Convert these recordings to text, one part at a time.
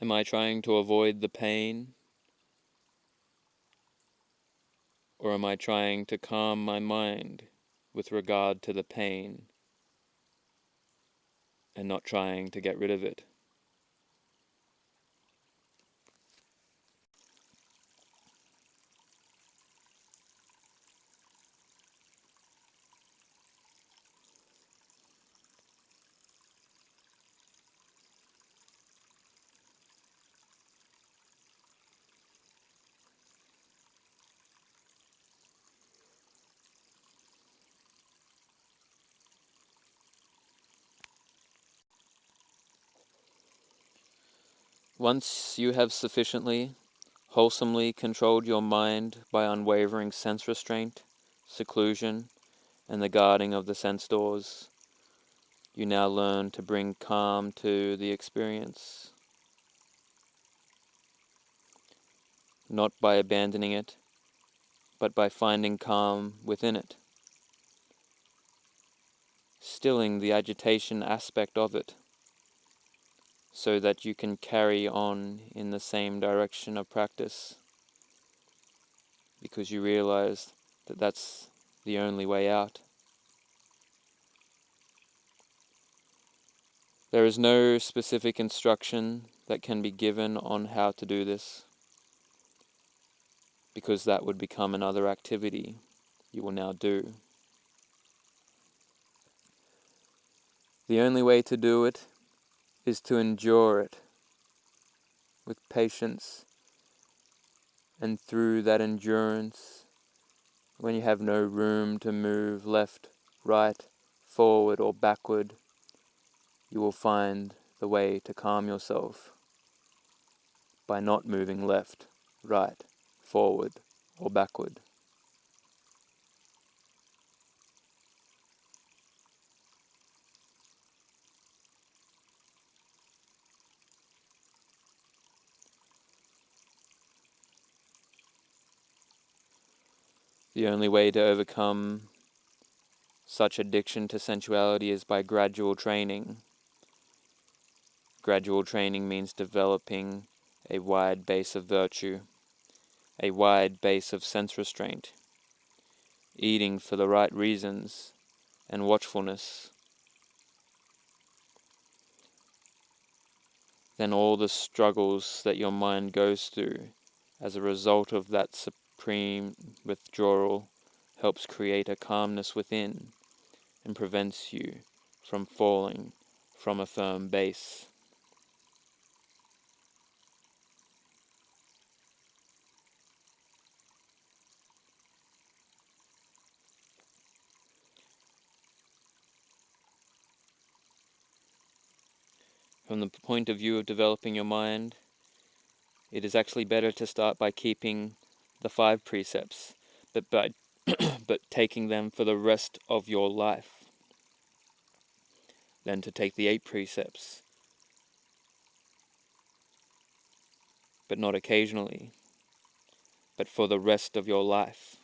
Am I trying to avoid the pain? Or am I trying to calm my mind with regard to the pain and not trying to get rid of it? Once you have sufficiently, wholesomely controlled your mind by unwavering sense restraint, seclusion, and the guarding of the sense doors, you now learn to bring calm to the experience, not by abandoning it, but by finding calm within it, stilling the agitation aspect of it, so that you can carry on in the same direction of practice, because you realize that that's the only way out. There is no specific instruction that can be given on how to do this, because that would become another activity you will now do. The only way to do it is to endure it with patience, and through that endurance, when you have no room to move left, right, forward or backward, you will find the way to calm yourself by not moving left, right, forward or backward. The only way to overcome such addiction to sensuality is by gradual training. Gradual training means developing a wide base of virtue, a wide base of sense restraint, eating for the right reasons, and watchfulness. Then all the struggles that your mind goes through as a result of that supreme withdrawal helps create a calmness within and prevents you from falling from a firm base. From the point of view of developing your mind, it is actually better to start by keeping the 5 precepts, but taking them for the rest of your life, than to take the 8 precepts, but not occasionally, but for the rest of your life.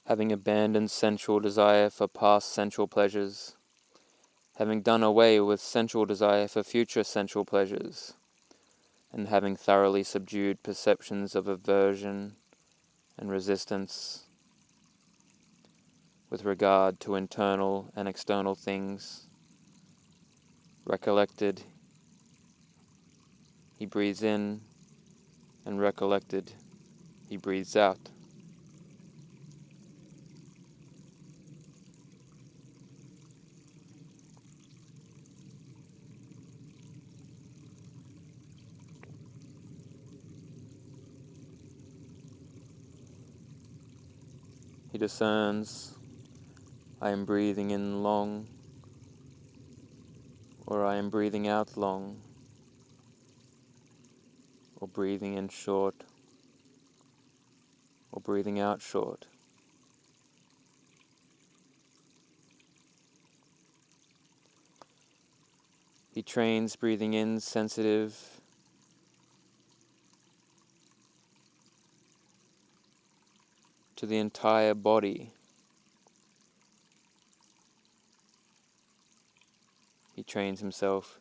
Having abandoned sensual desire for past sensual pleasures, having done away with sensual desire for future sensual pleasures, and having thoroughly subdued perceptions of aversion and resistance with regard to internal and external things, recollected, he breathes in, and recollected, he breathes out. He discerns, I am breathing in long, or I am breathing out long, or breathing in short, or breathing out short. trains breathing in, sensitive to the entire body. He trains himself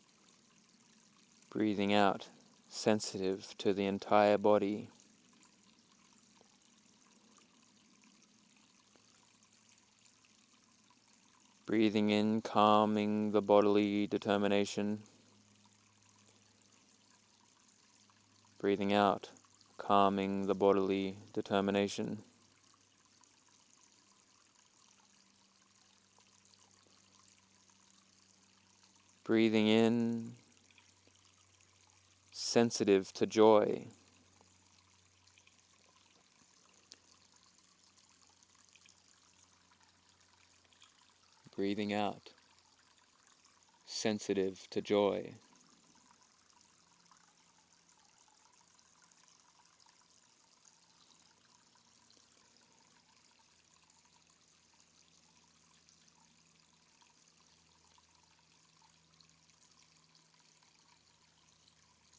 breathing out, sensitive to the entire body. Breathing in, calming the bodily determination. Breathing out, calming the bodily determination. Breathing in, sensitive to joy. Breathing out, sensitive to joy.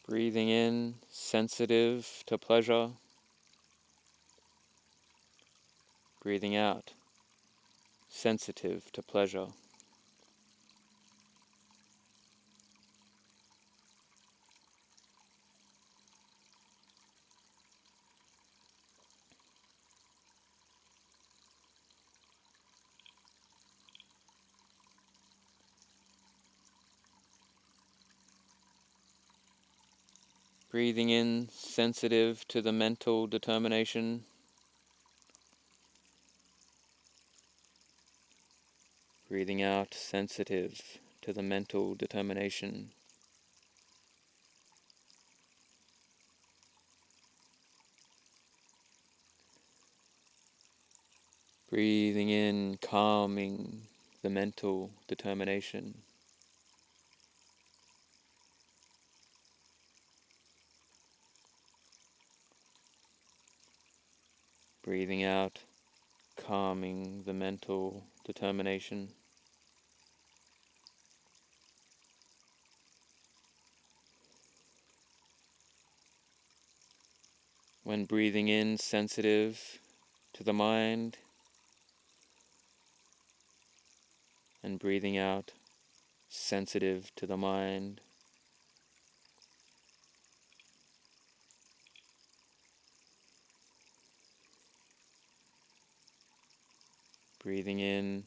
Breathing in, sensitive to pleasure. Breathing out, sensitive to pleasure. Breathing in, sensitive to the mental determination. Breathing out, sensitive to the mental determination. Breathing in, calming the mental determination. Breathing out, calming the mental determination. When breathing in, sensitive to the mind, and breathing out, sensitive to the mind. Breathing in,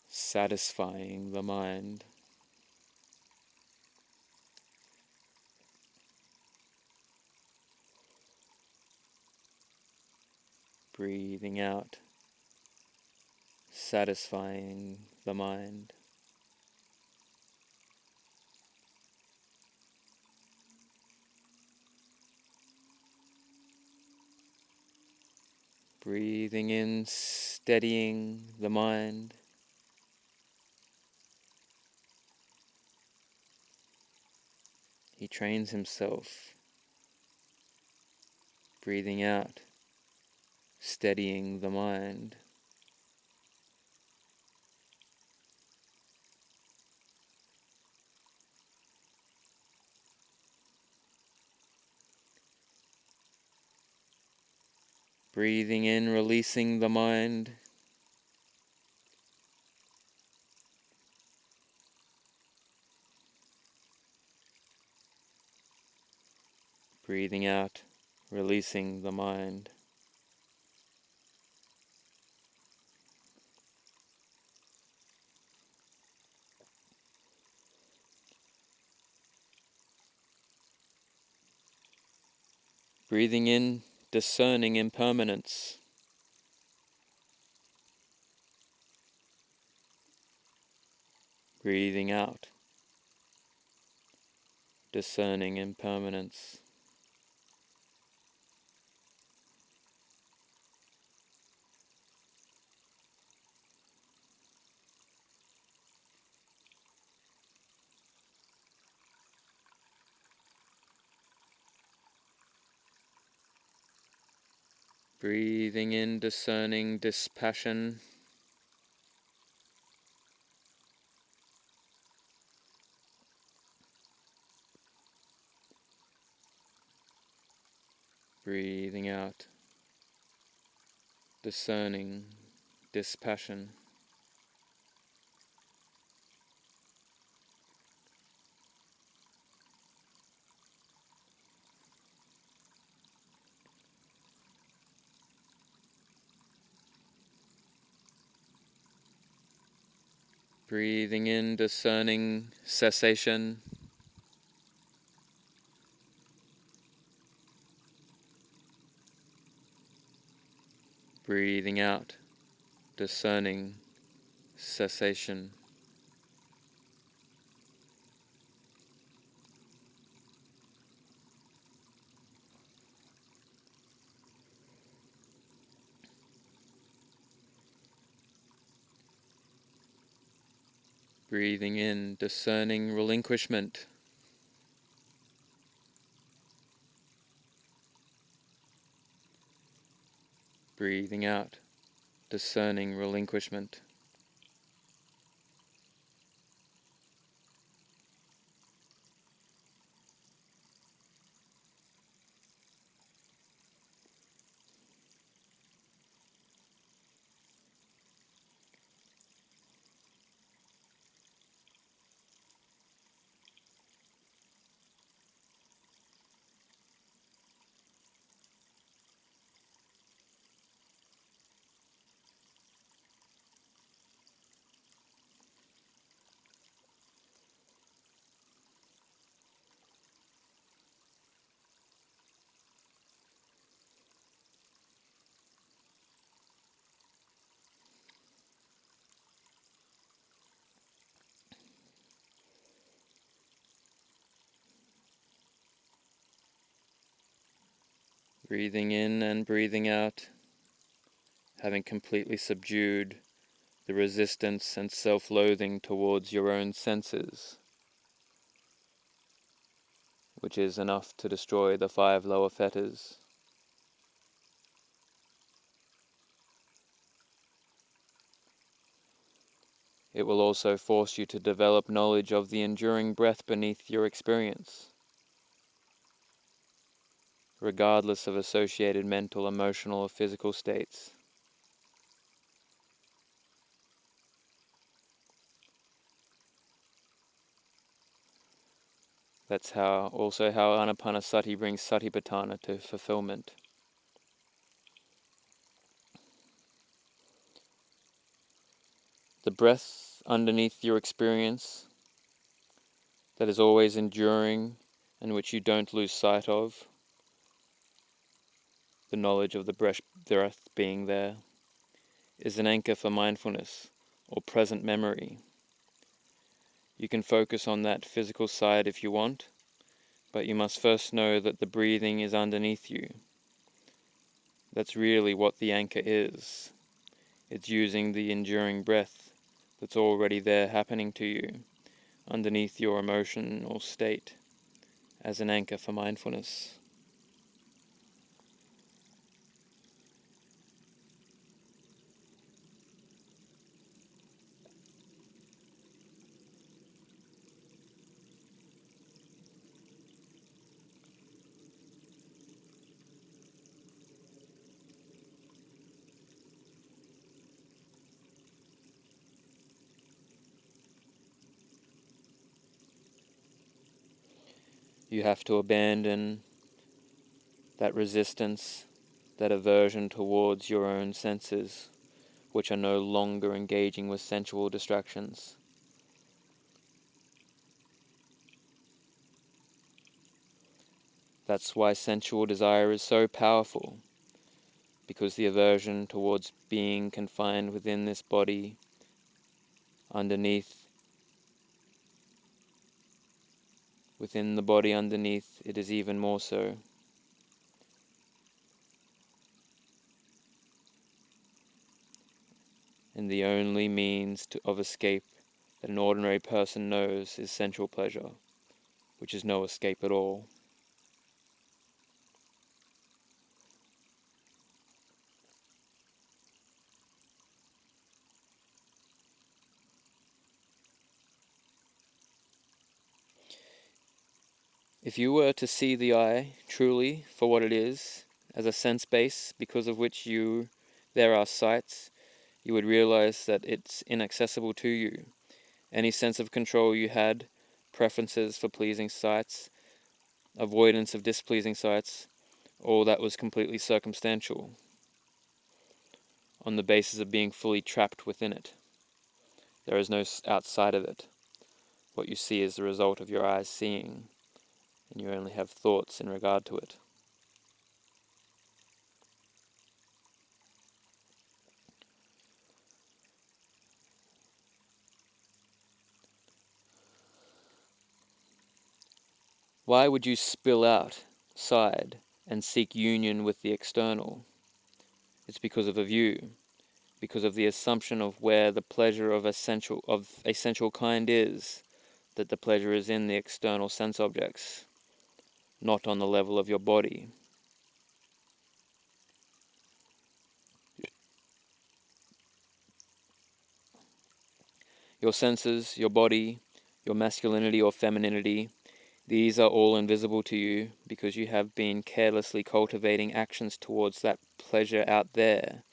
satisfying the mind. Breathing out, satisfying the mind. Breathing in, steadying the mind. He trains himself. Breathing out, steadying the mind. Breathing in, releasing the mind. Breathing out, releasing the mind. Breathing in, discerning impermanence. Breathing out, discerning impermanence. Breathing in, discerning dispassion. Breathing out, discerning dispassion. Breathing in, discerning cessation. Breathing out, discerning cessation. Breathing in, discerning relinquishment. Breathing out, discerning relinquishment. Breathing in and breathing out, having completely subdued the resistance and self-loathing towards your own senses, which is enough to destroy the 5 lower fetters. It will also force you to develop knowledge of the enduring breath beneath your experience, regardless of associated mental, emotional, or physical states. That's also how Anapanasati brings Satipatthana to fulfillment. The breath underneath your experience that is always enduring and which you don't lose sight of, the knowledge of the breath being there, is an anchor for mindfulness or present memory. You can focus on that physical side if you want, but you must first know that the breathing is underneath you. That's really what the anchor is. It's using the enduring breath that's already there happening to you, underneath your emotional state, as an anchor for mindfulness. You have to abandon that resistance, that aversion towards your own senses, which are no longer engaging with sensual distractions. That's why sensual desire is so powerful, because the aversion towards being confined within this body, within the body underneath, it is even more so. And the only means of escape that an ordinary person knows is sensual pleasure, which is no escape at all. If you were to see the eye truly for what it is, as a sense base because of which there are sights, you would realize that it's inaccessible to you. Any sense of control you had, preferences for pleasing sights, avoidance of displeasing sights, all that was completely circumstantial, on the basis of being fully trapped within it. There is no outside of it. What you see is the result of your eyes seeing, and you only have thoughts in regard to it. Why would you spill outside and seek union with the external? It's because of a view, because of the assumption of where the pleasure of essential kind is, that the pleasure is in the external sense objects, not on the level of your body. Your senses, your body, your masculinity or femininity, these are all invisible to you because you have been carelessly cultivating actions towards that pleasure out there,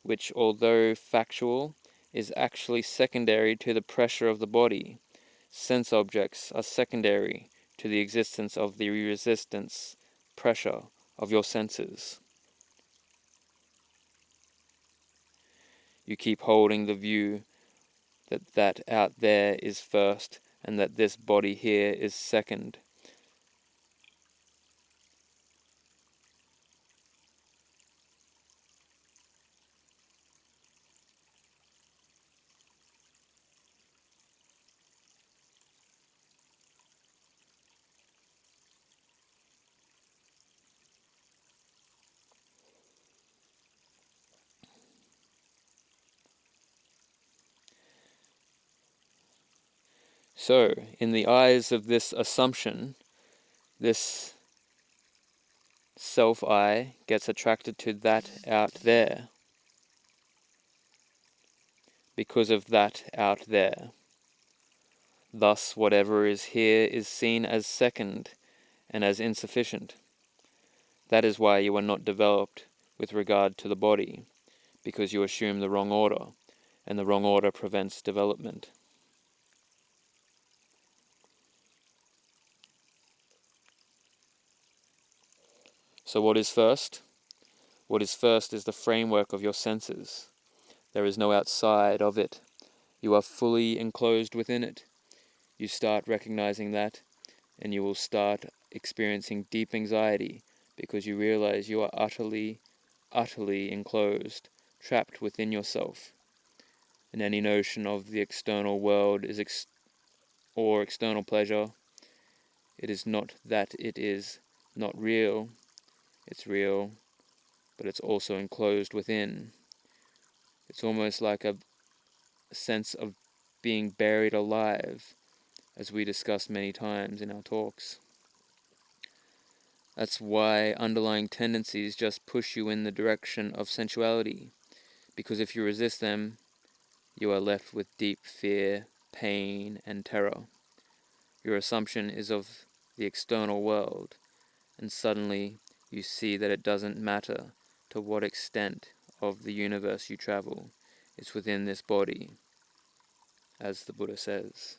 which, although factual, is actually secondary to the pressure of the body. Sense objects are secondary to the existence of the resistance, pressure of your senses. You keep holding the view that out there is first and that this body here is second. So, in the eyes of this assumption, this self-I gets attracted to that out there because of that out there. Thus, whatever is here is seen as second and as insufficient. That is why you are not developed with regard to the body, because you assume the wrong order, and the wrong order prevents development. So what is first? What is first is the framework of your senses. There is no outside of it. You are fully enclosed within it. You start recognizing that, and you will start experiencing deep anxiety because you realize you are utterly enclosed, trapped within yourself. And any notion of the external world or external pleasure, it is not that it is not real. It's real, but it's also enclosed within. It's almost like a sense of being buried alive, as we discussed many times in our talks. That's why underlying tendencies just push you in the direction of sensuality, because if you resist them, you are left with deep fear, pain, and terror. Your assumption is of the external world, and suddenly you see that it doesn't matter to what extent of the universe you travel. It's within this body, as the Buddha says.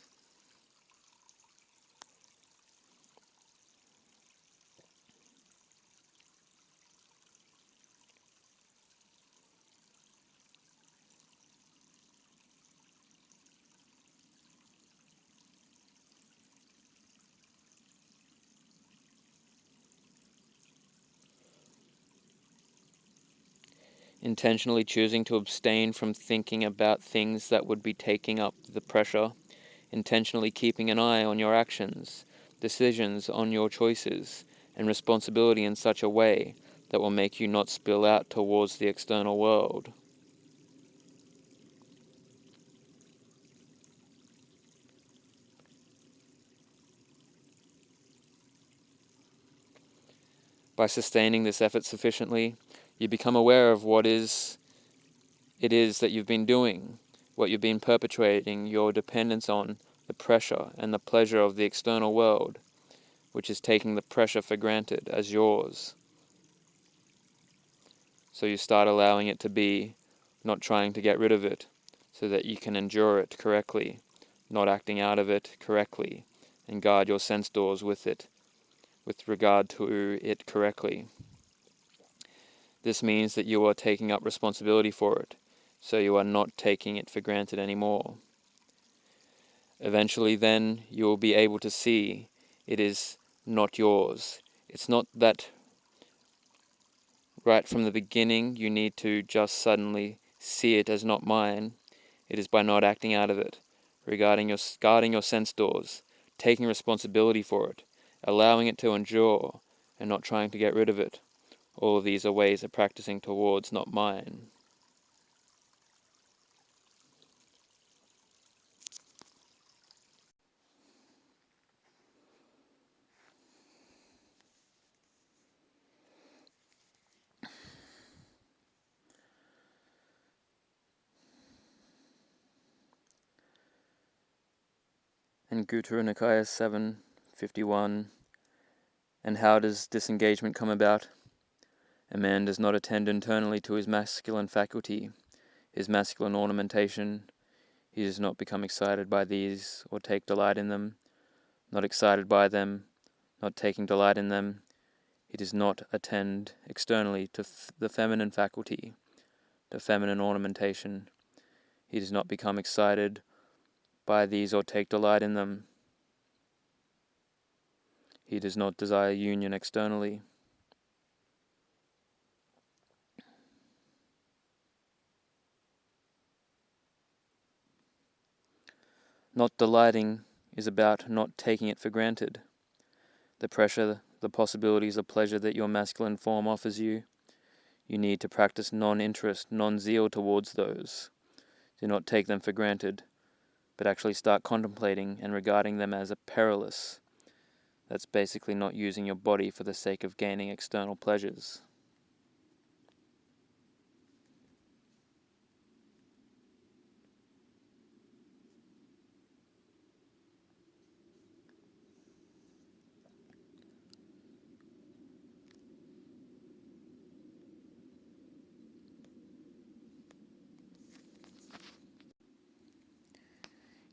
Intentionally choosing to abstain from thinking about things that would be taking up the pressure, intentionally keeping an eye on your actions, decisions on your choices, and responsibility in such a way that will make you not spill out towards the external world. By sustaining this effort sufficiently, you become aware of what it is that you've been doing, what you've been perpetuating your dependence on, the pressure and the pleasure of the external world, which is taking the pressure for granted as yours. So you start allowing it to be, not trying to get rid of it, so that you can endure it correctly, not acting out of it correctly, and guard your sense doors with it, with regard to it correctly. This means that you are taking up responsibility for it, so you are not taking it for granted anymore. Eventually then you will be able to see it is not yours. It's not that right from the beginning you need to just suddenly see it as not mine. It is by not acting out of it, guarding your sense doors, taking responsibility for it, allowing it to endure, and not trying to get rid of it. All of these are ways of practicing towards not mine. In Gutta Nikaya 7.51, and how does disengagement come about? A man does not attend internally to his masculine faculty, his masculine ornamentation. He does not become excited by these or take delight in them, not excited by them, not taking delight in them. He does not attend externally to the feminine faculty, to feminine ornamentation. He does not become excited by these or take delight in them. He does not desire union externally. Not delighting is about not taking it for granted. The pressure, the possibilities of pleasure that your masculine form offers you, you need to practice non-interest, non-zeal towards those. Do not take them for granted, but actually start contemplating and regarding them as a perilous. That's basically not using your body for the sake of gaining external pleasures.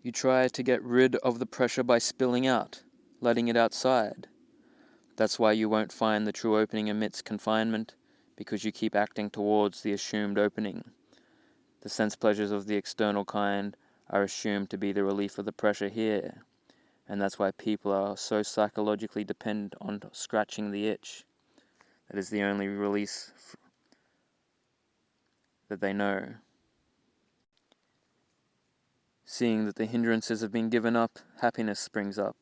You try to get rid of the pressure by spilling out, letting it outside. That's why you won't find the true opening amidst confinement, because you keep acting towards the assumed opening. The sense pleasures of the external kind are assumed to be the relief of the pressure here, and that's why people are so psychologically dependent on scratching the itch. That is the only release that they know. Seeing that the hindrances have been given up, happiness springs up.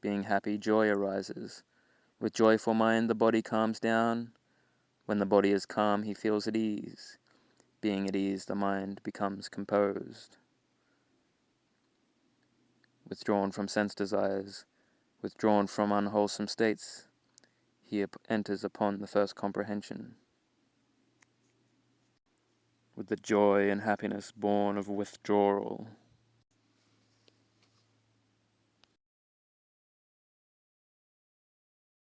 Being happy, joy arises. With joyful mind, the body calms down. When the body is calm, he feels at ease. Being at ease, the mind becomes composed. Withdrawn from sense desires, withdrawn from unwholesome states, he enters upon the first comprehension. With the joy and happiness born of withdrawal.